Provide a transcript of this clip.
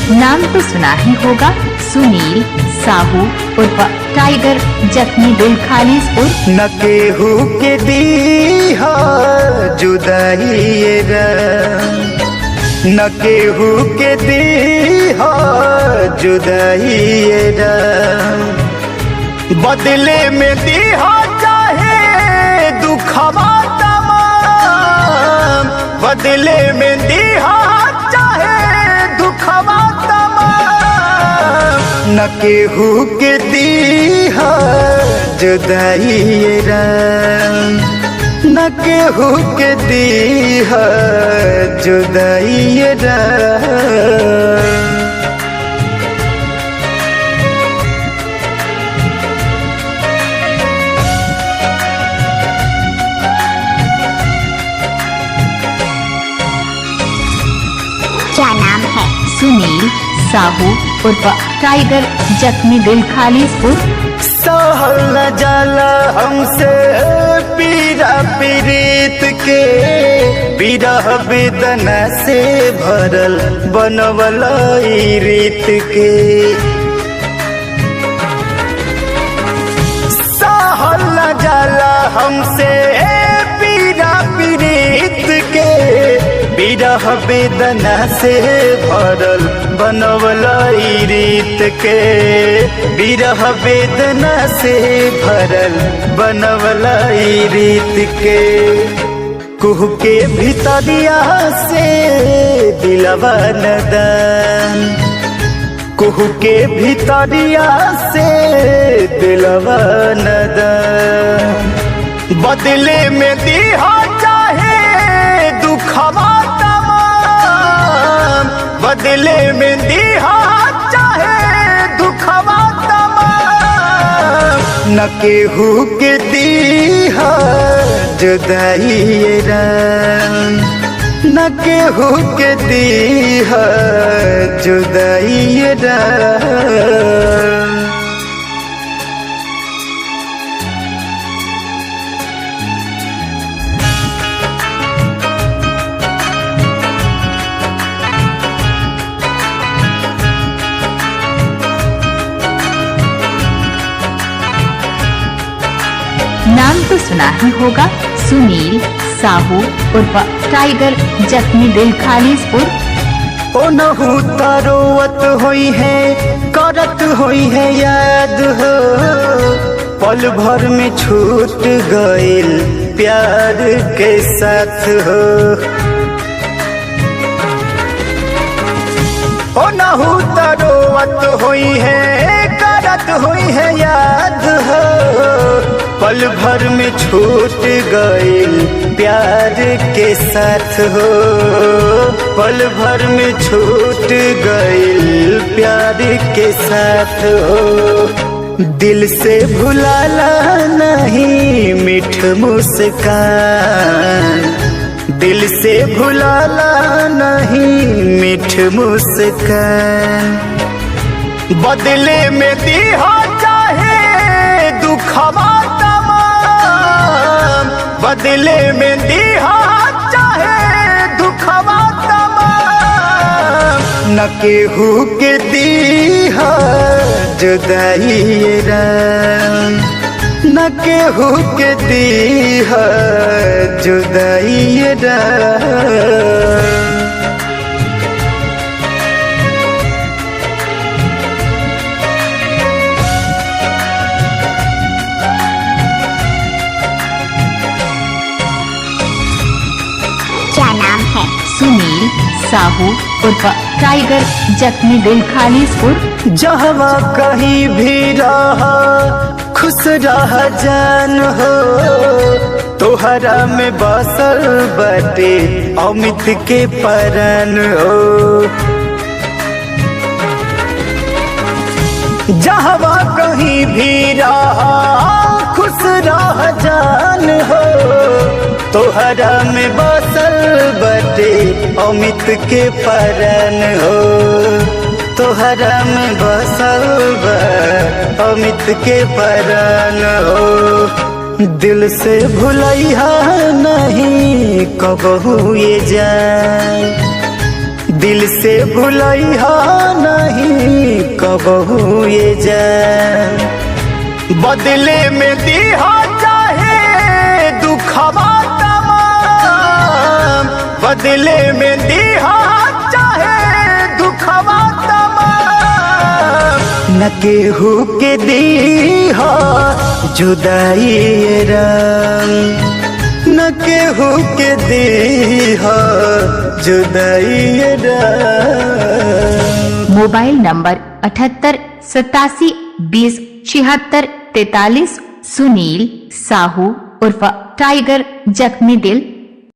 नाम तो सुना ही होगा, सुनील साहू उर्फ टाइगर, जख्मी दिल खालिस उर्फ न केहू के दी जुदाई ये रंग, न केहू के दी जुदाई ये रंग, बदले में दी चाहे दुखवा तमाम, बदले में दी चाहे दुखवा तमाम, न केहू के दी जुदाई ये रंग, न केहू के दी जुदाई ये रंग। क्या नाम है? सुनील साहू उर्फ टाइगर, जख्मी दिल खालिस उर्फ सहल न जाला हमसे पीरा पीड़ित के, विरह वेदना से भरल बनवल ई रीत के, सहल न जाला हमसे पीरा पीड़ित के, विरह वेदना से भरल बनवल ई रीत के, विरह वेदना से भरल बनवल ई रीत के, कुह के भितरिया से दिलवा नदन, कुह के भितरिया से दिलवा नदन, बदले में दिहा चाहे दुखवा तमाम, बदले में दिहा चाहे दुखवा तमाम, न केहू के दीहा जुदाई ये रंग, न केहू के दीहा जुदाई ये रंग। नाम तो सुना ही होगा, सुनील साहू उर्फ टाइगर, जख्मी दिल खालिस उर्फ ओ नहू तरोवत होई है, करत होई है याद हो, पल भर में छूट गइल प्यार के साथ हो, ओ नहू तरोवत होई है, करत होई है याद हो, पल भर में छूट गइल प्यार के साथ हो, पल भर में छूट गइल प्यार के साथ हो, दिल से भुलाला नहीं मीठ मुस्कान, दिल से भुलाला नहीं मीठ मुस्कान, बदले में दिहा चाहे दुखवा तमाम, बदले में दिहा चाहे दुखवा तमाम, न केहू के दीहा जुदाई ये रंग, न केहू के दीहा जुदाई ये रंग। क्या नाम है? सुनील साहू उर्फ टाइगर, जख्मी दिल खालिस उर्फ जहवा कहीं भी रहा खुश रह जान हो, तोहरा में बसल बाटे अमित के परन हो, जहवा कहीं भी रहा खुश रह जान हो, तोहरा में बसल बाटे अमित के परन हो, तोहरा में बसल बा अमित के परन हो, दिल से भुलैहा नहीं कबहू ये जाए, दिल से भुलैहा नहीं कबहू ये जान। बदले में दिहा चाहे दुखवा तमाम, बदले में दिहा चाहे दुखवा तमाम। न केहू के दीहा जुदाई ये राम, न केहू के दीहा जुदाई ये राम। Mobile number 78 87 20 76 43। सुनील साहू उर्फ टाइगर जख्मी दिल